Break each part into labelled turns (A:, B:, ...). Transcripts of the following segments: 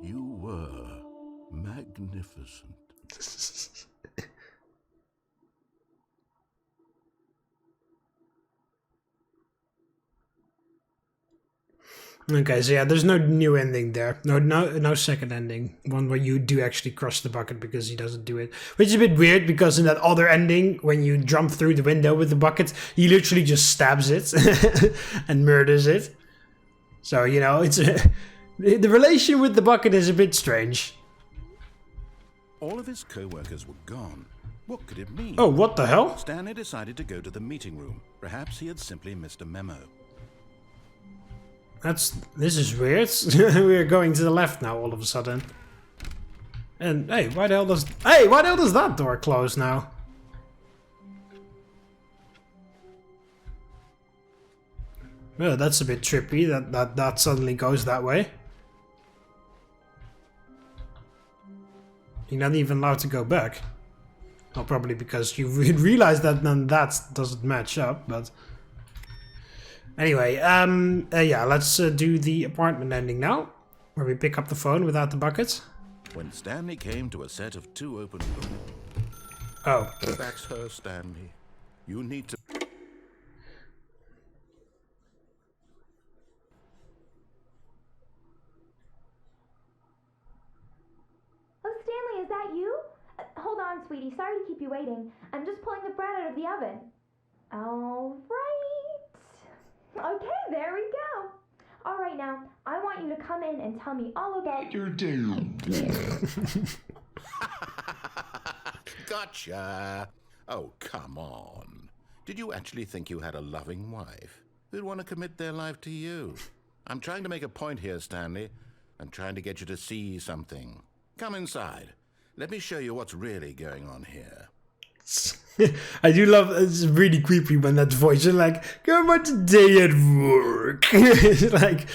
A: You were magnificent.
B: Okay, so yeah, there's no new ending there. No second ending. One where you do actually crush the bucket because he doesn't do it. Which is a bit weird because in that other ending, when you jump through the window with the bucket, he literally just stabs it and murders it. So, you know, it's the relation with the bucket is a bit strange.
A: All of his co-workers were gone. What could it mean?
B: Oh, what the hell?
A: Stanley decided to go to the meeting room. Perhaps he had simply missed a memo.
B: This is weird. We're going to the left now all of a sudden. And hey, why the hell does that door close now? Oh, that's a bit trippy that suddenly goes that way. You're not even allowed to go back. Well, probably because you realize that then that doesn't match up, but anyway, yeah, let's do the apartment ending now, where we pick up the phone without the bucket.
A: When Stanley came to a set of 2 open doors.
B: Oh.
A: That's her, Stanley. You need to...
C: Oh, Stanley, is that you? Hold on, sweetie. Sorry to keep you waiting. I'm just pulling the bread out of the oven. All right. Okay, there we go. All right, now, I want you to come in and tell me all about your day.
A: Gotcha. Oh, come on. Did you actually think you had a loving wife who'd want to commit their life to you? I'm trying to make a point here, Stanley. I'm trying to get you to see something. Come inside. Let me show you what's really going on here.
B: I do love, it's really creepy when that voice is like, come on today at work. It's like,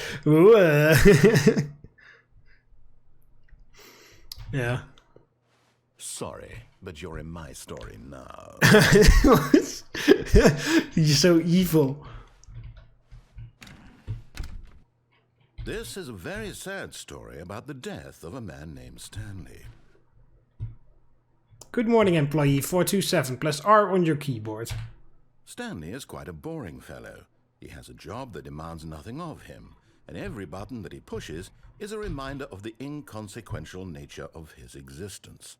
B: yeah.
A: Sorry, but you're in my story now.
B: You're so evil.
A: This is a very sad story about the death of a man named Stanley.
B: Good morning, employee 427, press R on your keyboard.
A: Stanley is quite a boring fellow. He has a job that demands nothing of him, and every button that he pushes is a reminder of the inconsequential nature of his existence.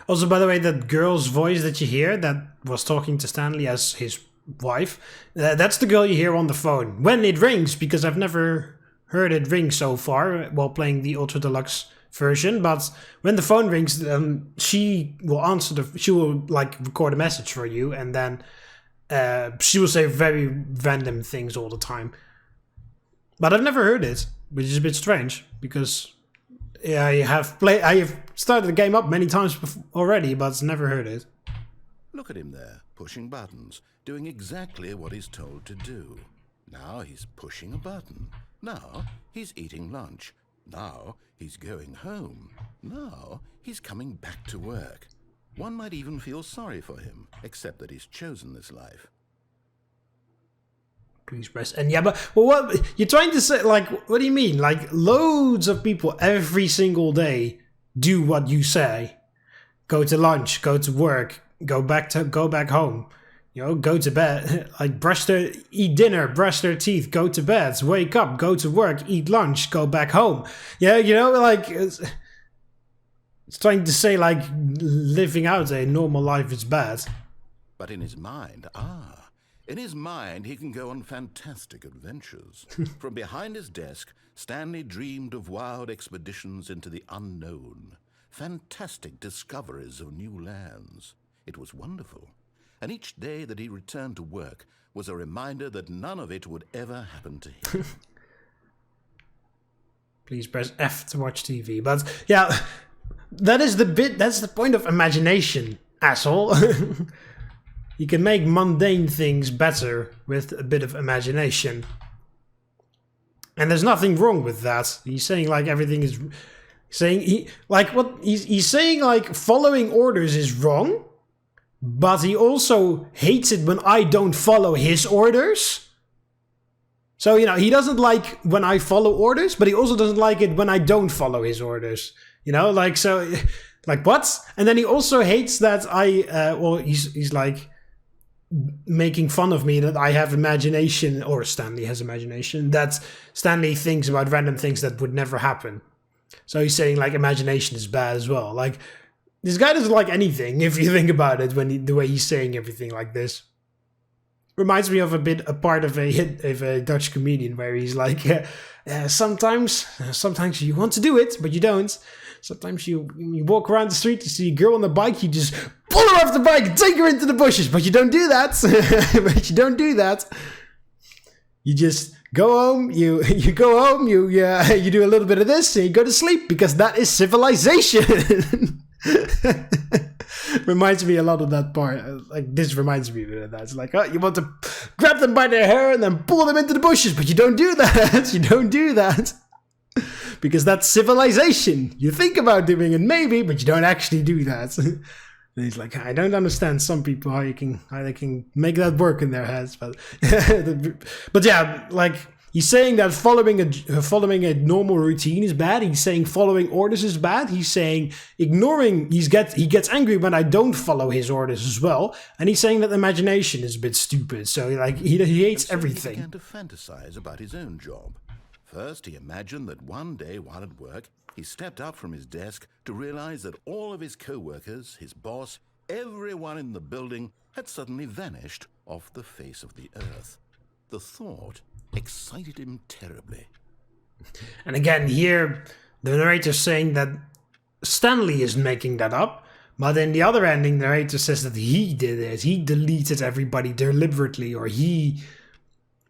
B: Also, by the way, that girl's voice that you hear that was talking to Stanley as his wife, that's the girl you hear on the phone when it rings, because I've never heard it ring so far while playing the Ultra Deluxe version, but when the phone rings, she will answer she will like record a message for you, and then she will say very random things all the time. But I've never heard it, which is a bit strange because I have started the game up many times already, but never heard it.
A: Look at him there, pushing buttons, doing exactly what he's told to do. Now he's pushing a button. Now he's eating lunch. Now he's going home. Now he's coming back to work. One might even feel sorry for him, except that he's chosen this life.
B: Please press. And yeah, but what you're trying to say? Like, what do you mean? Like, loads of people every single day do what you say. Go to lunch. Go to work. Go back home. You know, go to bed, like eat dinner, brush their teeth, go to bed, wake up, go to work, eat lunch, go back home. Yeah, you know, like, it's trying to say, like, living out a normal life is bad.
A: But in his mind, he can go on fantastic adventures. From behind his desk, Stanley dreamed of wild expeditions into the unknown, fantastic discoveries of new lands. It was wonderful. And each day that he returned to work was a reminder that none of it would ever happen to him.
B: Please press F to watch TV. But yeah, that's the point of imagination, asshole. You can make mundane things better with a bit of imagination. And there's nothing wrong with that. He's saying like everything is saying he's saying like following orders is wrong. But he also hates it when I don't follow his orders. So, you know, he doesn't like when I follow orders, but he also doesn't like it when I don't follow his orders. You know, like, so, like, what? And then he also hates that he's like making fun of me that I have imagination, or Stanley has imagination, that Stanley thinks about random things that would never happen. So he's saying, like, imagination is bad as well. Like, this guy doesn't like anything, if you think about it, the way he's saying everything like this. Reminds me of a part of a Dutch comedian where he's like, sometimes you want to do it, but you don't. Sometimes you walk around the street, you see a girl on a bike, you just pull her off the bike and take her into the bushes, but you don't do that. But you don't do that. You just go home, you go home, you do a little bit of this, and you go to sleep, because that is civilization. Reminds me a lot of that part. Like, this reminds me of that. It's like, oh, you want to grab them by their hair and then pull them into the bushes, but you don't do that. You don't do that. Because that's civilization. You think about doing it maybe, but you don't actually do that. And he's like, I don't understand some people how they can make that work in their heads, but yeah, like, he's saying that following a normal routine is bad. He's saying following orders is bad. He's saying ignoring. He gets angry when I don't follow his orders as well. And he's saying that imagination is a bit stupid. So, like, he hates everything.
A: He began to fantasize about his own job. First, he imagined that one day while at work, he stepped up from his desk to realize that all of his co-workers, his boss, everyone in the building had suddenly vanished off the face of the earth. The thought excited him terribly.
B: And again, here, the narrator's saying that Stanley is making that up, but in the other ending, the narrator says that he did it. He deleted everybody deliberately, or he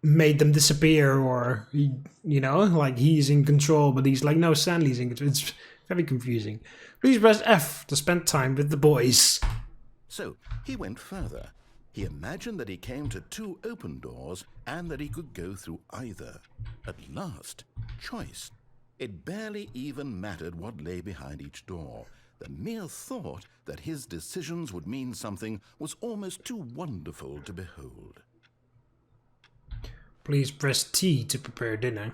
B: made them disappear, or, like, he's in control, but he's like, no, Stanley's in control. It's very confusing. Please press F to spend time with the boys.
A: So, he went further. He imagined that he came to 2 open doors and that he could go through either. At last, choice. It barely even mattered what lay behind each door. The mere thought that his decisions would mean something was almost too wonderful to behold.
B: Please press T to prepare dinner.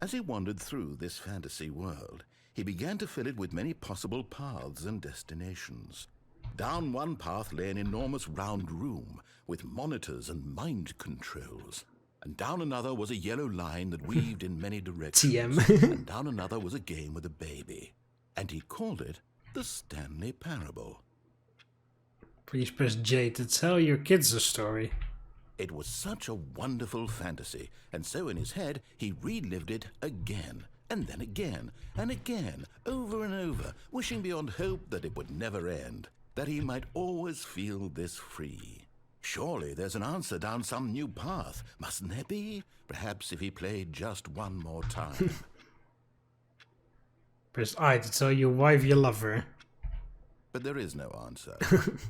A: As he wandered through this fantasy world, he began to fill it with many possible paths and destinations. Down one path lay an enormous round room with monitors and mind controls. And down another was a yellow line that weaved in many directions.
B: TM.
A: And down another was a game with a baby. And he called it the Stanley Parable.
B: Please press J to tell your kids a story.
A: It was such a wonderful fantasy, and so in his head he relived it again, and then again, and again, over and over, wishing beyond hope that it would never end, that he might always feel this free. Surely there's an answer down some new path, mustn't there be? Perhaps if he played just one more time.
B: Press I to tell your wife you love her.
A: But there is no answer.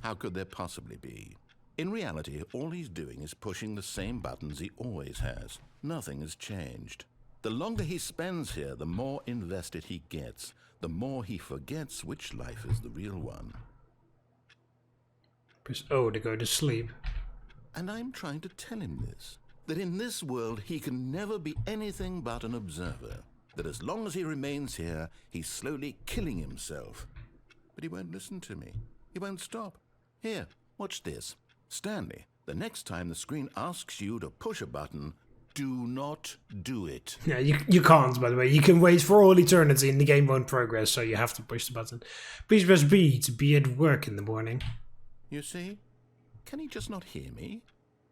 A: How could there possibly be? In reality, all he's doing is pushing the same buttons he always has. Nothing has changed. The longer he spends here, the more invested he gets, the more he forgets which life is the real one.
B: Press O to go to sleep.
A: And I'm trying to tell him this, that in this world he can never be anything but an observer, that as long as he remains here, he's slowly killing himself. But he won't listen to me. He won't stop. Here, watch this. Stanley, the next time the screen asks you to push a button, do not do it.
B: Yeah, you can't, by the way. You can wait for all eternity and the game won't progress, so you have to push the button. Please press B to be at work in the morning.
A: You see? Can he just not hear me?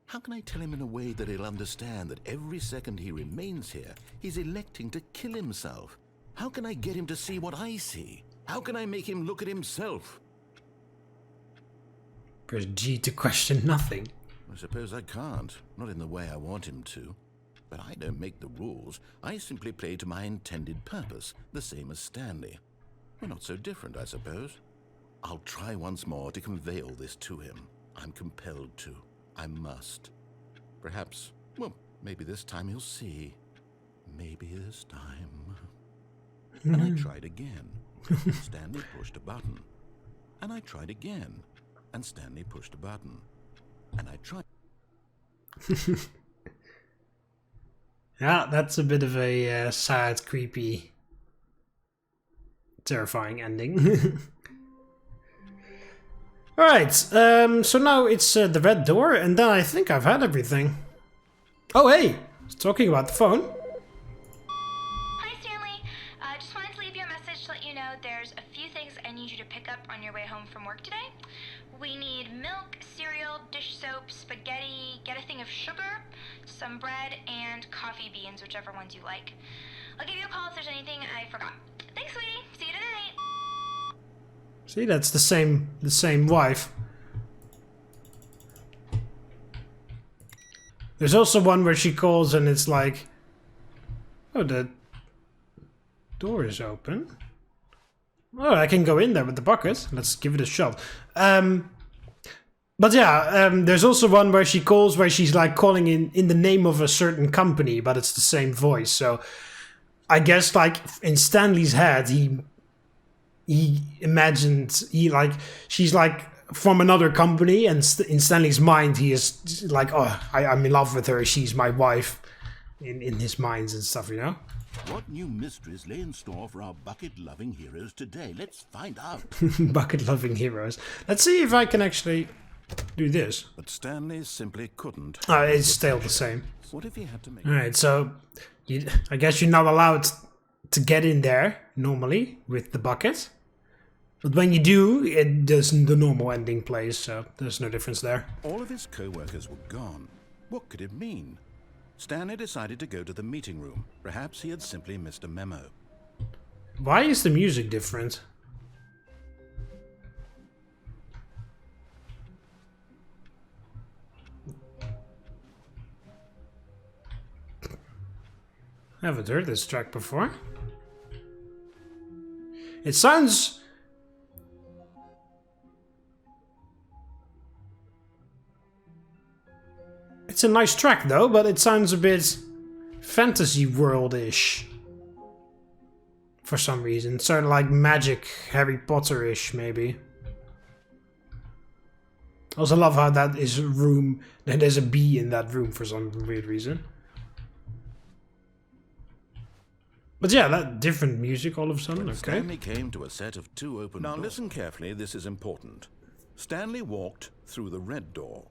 A: How can I tell him in a way that he'll understand that every second he remains here, he's electing to kill himself? How can I get him to see what I see? How can I make him look at himself?
B: Press G to question nothing.
A: I suppose I can't, not in the way I want him to. But I don't make the rules. I simply play to my intended purpose, the same as Stanley. We're not so different, I suppose. I'll try once more to convey all this to him. I'm compelled to. I must. Perhaps, well, maybe this time he'll see. Maybe this time. And I tried again. Stanley pushed a button. And I tried again. And Stanley pushed a button. And I tried.
B: Yeah, that's a bit of a sad, creepy, terrifying ending. Alright, so now it's the red door, and then I think I've had everything. Oh hey! Talking about the phone.
D: Hi Stanley, just wanted to leave you a message to let you know there's a few things I need you to pick up on your way home from work today. We need milk, cereal, dish soap, spaghetti, get a thing of sugar, some bread, and coffee beans, whichever ones you like. I'll give you a call if there's anything I forgot. Thanks, sweetie. See you tonight.
B: See, that's the same wife. There's also one where she calls and it's like, oh, the door is open. Oh, I can go in there with the bucket. Let's give it a shot. But yeah, there's also one where she calls where she's like calling in the name of a certain company, but it's the same voice. So I guess like in Stanley's head, he imagined she's like from another company, and in Stanley's mind he is like, oh, I'm in love with her, she's my wife, in his minds and stuff, you know.
A: What new mysteries lay in store for our bucket-loving heroes today? Let's find out.
B: Bucket-loving heroes. Let's see if I can actually do this.
A: But Stanley simply couldn't.
B: Oh, it's still the same.
A: What if he had to make...
B: Alright, so I guess you're not allowed to get in there normally with the bucket. But when you do, it does the normal ending plays, so there's no difference there.
A: All of his co-workers were gone. What could it mean? Stanley decided to go to the meeting room. Perhaps he had simply missed a memo.
B: Why is the music different? I haven't heard this track before. It sounds... It's a nice track though, but it sounds a bit fantasy world-ish. For some reason. Sort of like magic, Harry Potter-ish maybe. I also love how that is a room, and there's a bee in that room for some weird reason. But yeah, that different music all of a sudden, okay.
A: Stanley came to a set of two open doors. Now listen carefully, this is important. Stanley walked through the red door.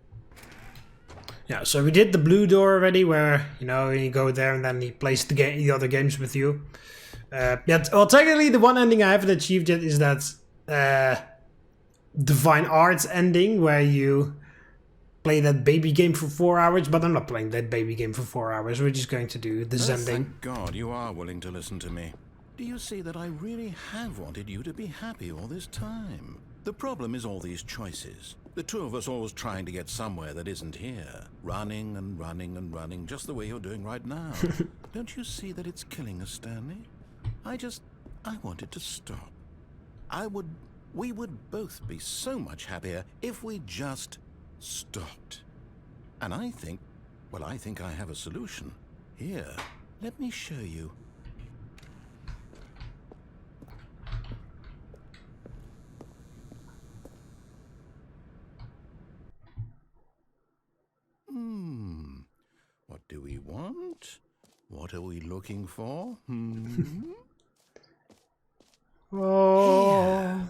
B: Yeah, so we did the blue door already, where, you know, you go there and then he plays the other games with you. Yeah, well, technically the one ending I haven't achieved yet is that Divine Arts ending, where you play that baby game for 4 hours, but I'm not playing that baby game for 4 hours. We're just going to do the Zending.
A: Thank God you are willing to listen to me. Do you see that I really have wanted you to be happy all this time? The problem is all these choices. The two of us always trying to get somewhere that isn't here. Running and running and running, just the way you're doing right now. Don't you see that it's killing us, Stanley? I wanted to stop. We would both be so much happier if we just stopped. And I think I have a solution. Here, let me show you. What do we want? What are we looking for?
B: Oh.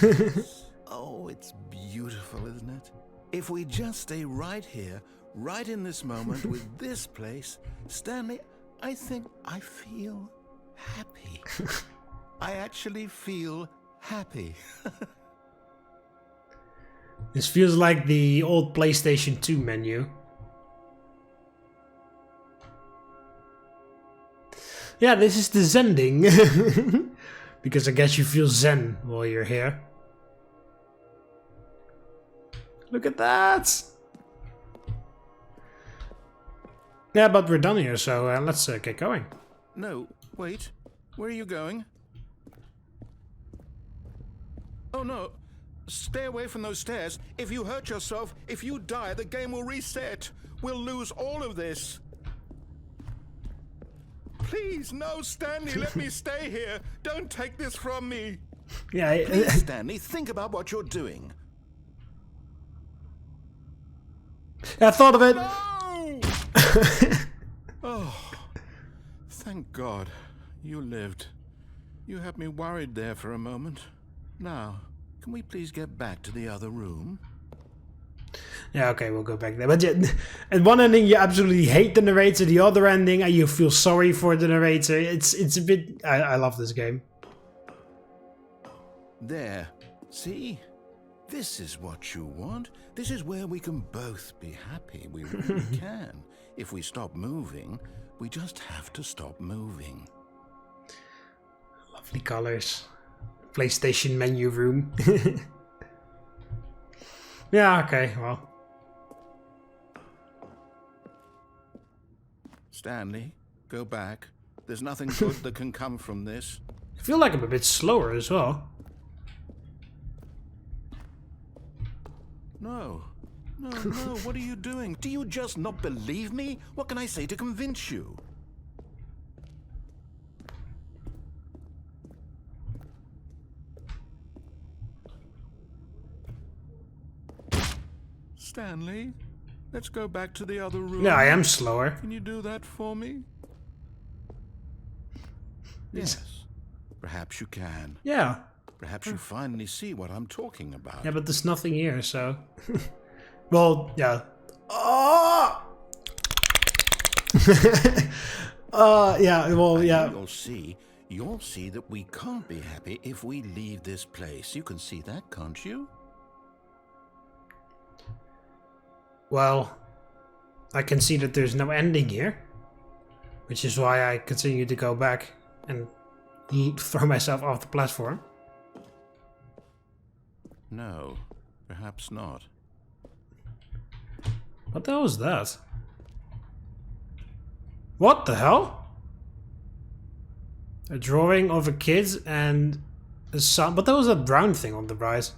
A: Yes. Oh, it's beautiful, isn't it? If we just stay right here, right in this moment with this place, Stanley, I think I feel happy. I actually feel happy.
B: This feels like the old PlayStation 2 menu. Yeah, this is the Zending. Because I guess you feel zen while you're here. Look at that! Yeah, but we're done here, so let's get going.
A: No, wait. Where are you going? Oh no. Stay away from those stairs. If you hurt yourself, if you die, the game will reset. We'll lose all of this. Please, no, Stanley, let me stay here. Don't take this from me.
B: Yeah,
A: Please, Stanley, think about what you're doing.
B: I thought of it.
A: No! Oh, Thank God. You lived. You had me worried there for a moment. Now, can we please get back to the other room?
B: Yeah, okay, we'll go back there. But yeah, at one ending you absolutely hate the narrator, the other ending you feel sorry for the narrator. It's a bit... I love this game.
A: There. See? This is what you want. This is where we can both be happy. We really can. If we stop moving, we just have to stop moving.
B: Lovely colors. PlayStation menu room. Yeah, okay, well.
A: Stanley, go back. There's nothing good that can come from this.
B: I feel like I'm a bit slower as well.
A: No, what are you doing? Do you just not believe me? What can I say to convince you? Stanley, let's go back to the other room.
B: Yeah, I am slower.
A: Can you do that for me? Yes, perhaps you can.
B: Yeah.
A: Perhaps you finally see what I'm talking about.
B: Yeah, but there's nothing here, so... Well, yeah. Oh! Yeah, well, yeah.
A: You'll see that we can't be happy if we leave this place. You can see that, can't you?
B: Well, I can see that there's no ending here. Which is why I continue to go back and throw myself off the platform.
A: No, perhaps not.
B: What the hell is that? What the hell? A drawing of a kid and a sun. But that was that brown thing on the right.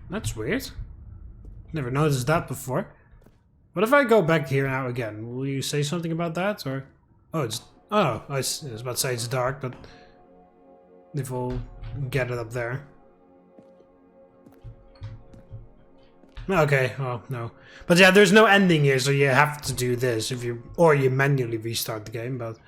B: That's weird. Never noticed that before. What if I go back here now again? Will you say something about that? Or oh, it's I was about to say it's dark, but if we'll get it up there. Okay, oh no. But yeah, there's no ending here, so you have to do this if you manually restart the game, but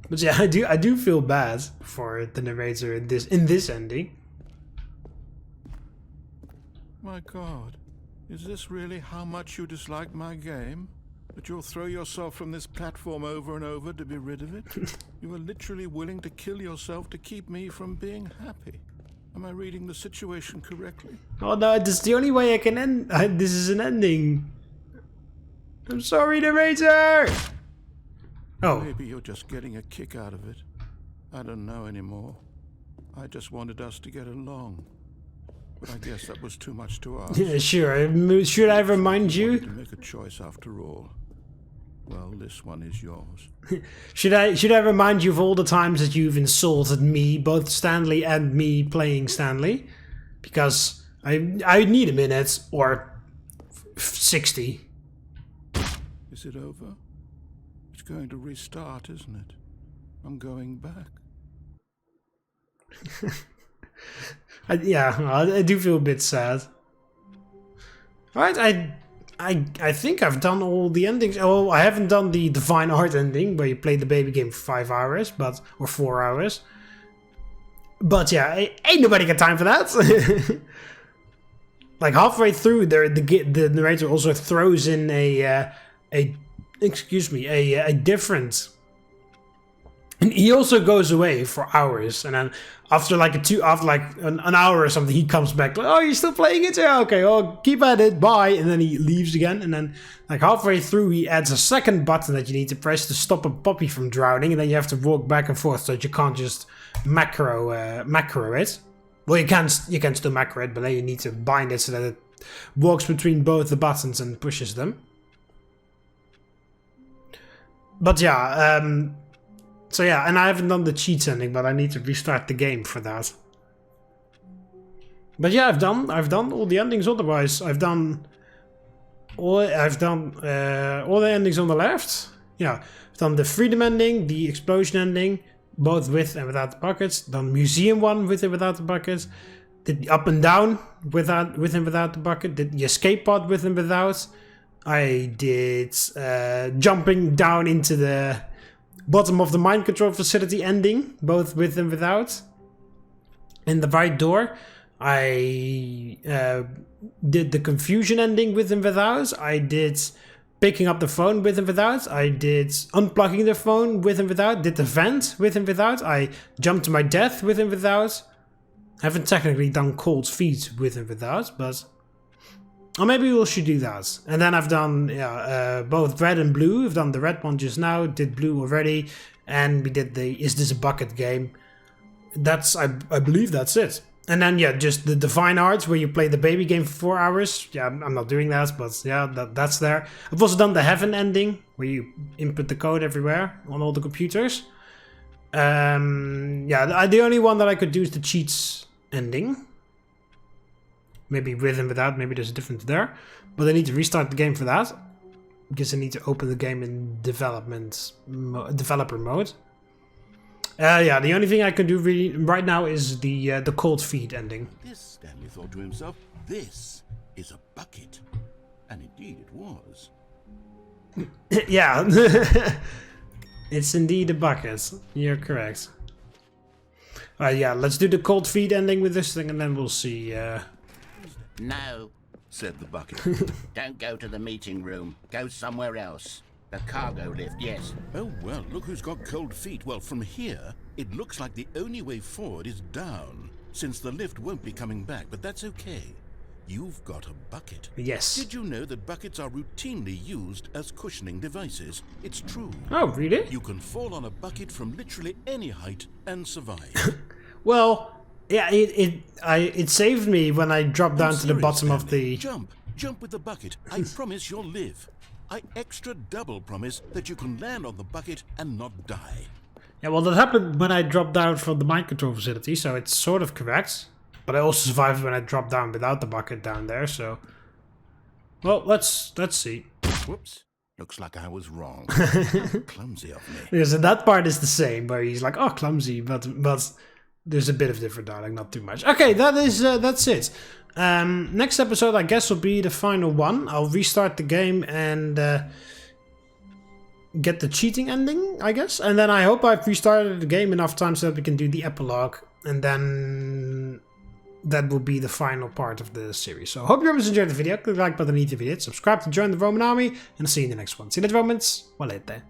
B: yeah, I do feel bad for the narrator in this ending.
A: My God, is this really how much you dislike my game? That you'll throw yourself from this platform over and over to be rid of it? You are literally willing to kill yourself to keep me from being happy. Am I reading the situation correctly?
B: Oh no, this is the only way I can end. This is an ending. I'm sorry, narrator! Oh.
A: Maybe you're just getting a kick out of it. I don't know anymore. I just wanted us to get along. But I guess that was too much to ask.
B: Yeah, sure. Should I remind you?
A: To make a choice after all. Well, this one is yours.
B: Should I remind you of all the times that you've insulted me, both Stanley and me playing Stanley? Because I need a minute or 60.
A: Is it over? It's going to restart, isn't it? I'm going back.
B: I do feel a bit sad. Alright, I think I've done all the endings. Oh, I haven't done the Divine Art ending where you play the baby game for 5 hours, or 4 hours. But yeah, ain't nobody got time for that. Like halfway through, the narrator also throws in a different. And he also goes away for hours, and then after an hour or something, he comes back like, "Oh, you're still playing it? Yeah, okay. Oh, keep at it. Bye." And then he leaves again, and then like halfway through, he adds a second button that you need to press to stop a puppy from drowning, and then you have to walk back and forth so that you can't just macro it. Well, you can still macro it, but then you need to bind it so that it walks between both the buttons and pushes them. But yeah. So yeah, and I haven't done the cheats ending, but I need to restart the game for that. But yeah, I've done all the endings otherwise. I've done all the endings on the left. Yeah, I've done the freedom ending, the explosion ending, both with and without the buckets. Done museum one with and without the buckets. did the up and down with and without the bucket. Did the escape pod with and without. I did jumping down into the bottom of the mind control facility ending, both with and without. In the right door, I did the confusion ending with and without. I did picking up the phone with and without. I did unplugging the phone with and without. Did the vent with and without. I jumped to my death with and without. I haven't technically done cold feet with and without, but... Or maybe we should do that. And then I've done both red and blue. I've done the red one just now, did blue already, and we did the Is This a Bucket game. That's, I believe that's it. And then, yeah, just the Divine Arts, where you play the baby game for 4 hours. Yeah, I'm not doing that, but yeah, that's there. I've also done the Heaven ending, where you input the code everywhere on all the computers. Yeah, the only one that I could do is the cheats ending. Maybe with and without, maybe there's a difference there. But I need to restart the game for that. Because I need to open the game in developer mode. Yeah, the only thing I can do really right now is the cold feet ending.
A: This, Stanley thought to himself, this is a bucket. And indeed it was.
B: Yeah. It's indeed a bucket. You're correct. Yeah, let's do the cold feet ending with this thing and then we'll see...
E: No,
A: said the bucket.
E: don't go to the meeting room. Go somewhere else. The cargo lift, yes.
A: Oh, well, look who's got cold feet. Well, from here, it looks like the only way forward is down, since the lift won't be coming back, but that's okay. You've got a bucket.
B: Yes.
A: Did you know that buckets are routinely used as cushioning devices? It's true.
B: Oh, really?
A: You can fall on a bucket from literally any height and survive.
B: Well... Yeah, it saved me when I dropped down to the bottom of the...
A: Jump with the bucket. I promise you'll live. I extra double promise that you can land on the bucket and not die.
B: Yeah, well, that happened when I dropped down from the mind control facility, so it's sort of correct. But I also survived when I dropped down without the bucket down there, so... Well, let's see.
A: Whoops. Looks like I was wrong. How clumsy of me.
B: Because that part is the same, where he's like, oh, clumsy, but there's a bit of different dialogue, not too much. Okay, that's it. Next episode, I guess, will be the final one. I'll restart the game and get the cheating ending, I guess. And then I hope I've restarted the game enough time so that we can do the epilogue. And then that will be the final part of the series. So I hope you guys enjoyed the video. Click the like button underneath the video. Subscribe to join the Roman army. And I'll see you in the next one. See you later, Romans. Valete.